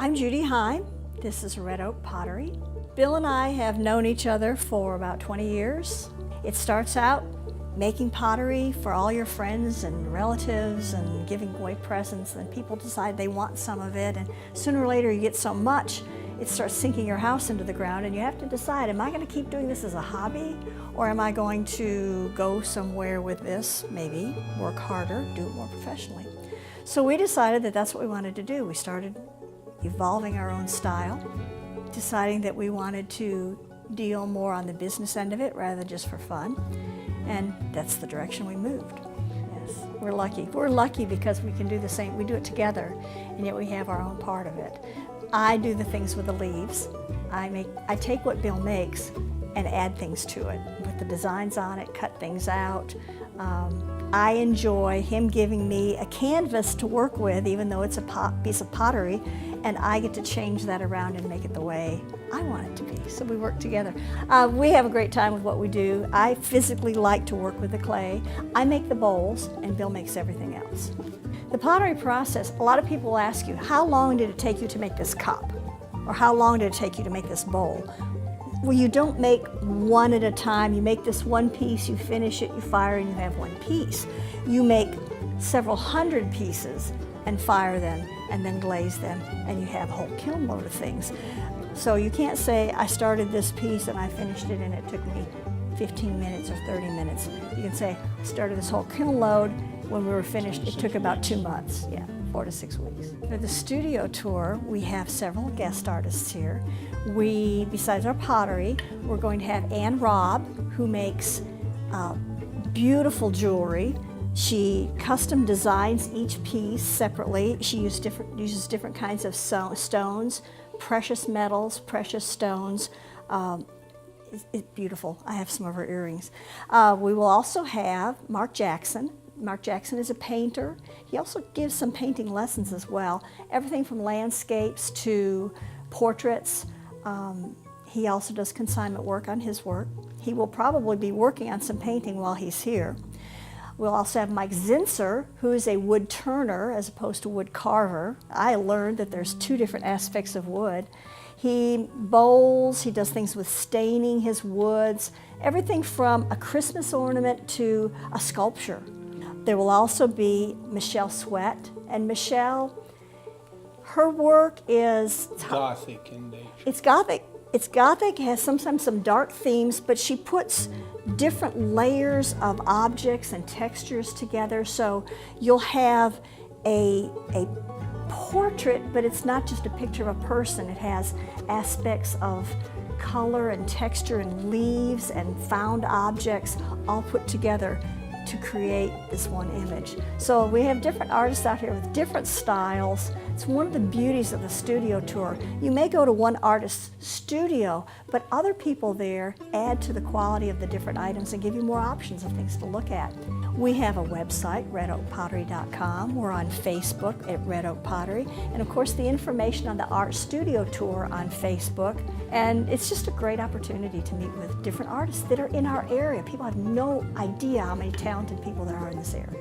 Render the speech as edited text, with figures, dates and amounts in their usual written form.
I'm Judy Heim. This is Red Oak Pottery. Bill and I have known each other for about 20 years. It starts out making pottery for all your friends and relatives and giving away presents, and people decide they want some of it, and sooner or later you get so much it starts sinking your house into the ground, and you have to decide, am I going to keep doing this as a hobby, or am I going to go somewhere with this, maybe work harder, do it more professionally? So we decided that that's what we wanted to do. We started evolving our own style, deciding that we wanted to deal more on the business end of it rather than just for fun, and that's the direction we moved. Yes, we're lucky. We're lucky because we can do the same, we do it together, and yet we have our own part of it. I do the things with the leaves. I take what Bill makes and add things to it, put the designs on it, cut things out. I enjoy him giving me a canvas to work with, even though it's a piece of pottery, and I get to change that around and make it the way I want it to be. So we work together. We have a great time with what we do. I physically like to work with the clay. I make the bowls, and Bill makes everything else. The pottery process, a lot of people will ask you, how long did it take you to make this cup? Or how long did it take you to make this bowl? Well, you don't make one at a time. You make this one piece, you finish it, you fire, and you have one piece. You make several hundred pieces and fire them and then glaze them, and you have a whole kiln load of things. So you can't say, I started this piece and I finished it and it took me 15 minutes or 30 minutes. You can say, I started this whole kiln load. When we were finished, it took about 2 months, 4 to 6 weeks. For the studio tour, we have several guest artists here. Besides our pottery, we're going to have Ann Robb, who makes beautiful jewelry. She custom designs each piece separately. She uses different kinds of stones, precious metals, precious stones. It's beautiful. I have some of her earrings. We will also have Mark Jackson. Mark Jackson is a painter. He also gives some painting lessons as well. Everything from landscapes to portraits. He also does consignment work on his work. He will probably be working on some painting while he's here. We'll also have Mike Zinsser, who is a wood turner as opposed to wood carver. I learned that there's 2 different aspects of wood. He bowls, he does things with staining his woods, everything from a Christmas ornament to a sculpture. There will also be Michelle Sweat, and Michelle, her work is Gothic in nature. It's Gothic. It's Gothic, has sometimes some dark themes, but she puts different layers of objects and textures together. So you'll have a portrait, but it's not just a picture of a person. It has aspects of color and texture and leaves and found objects all put together to create this one image. So we have different artists out here with different styles. It's one of the beauties of the studio tour. You may go to one artist's studio, but other people there add to the quality of the different items and give you more options of things to look at. We have a website, redoakpottery.com. We're on Facebook at Red Oak Pottery. And of course, the information on the art studio tour on Facebook. And it's just a great opportunity to meet with different artists that are in our area. People have no idea how many talented people there are in this area.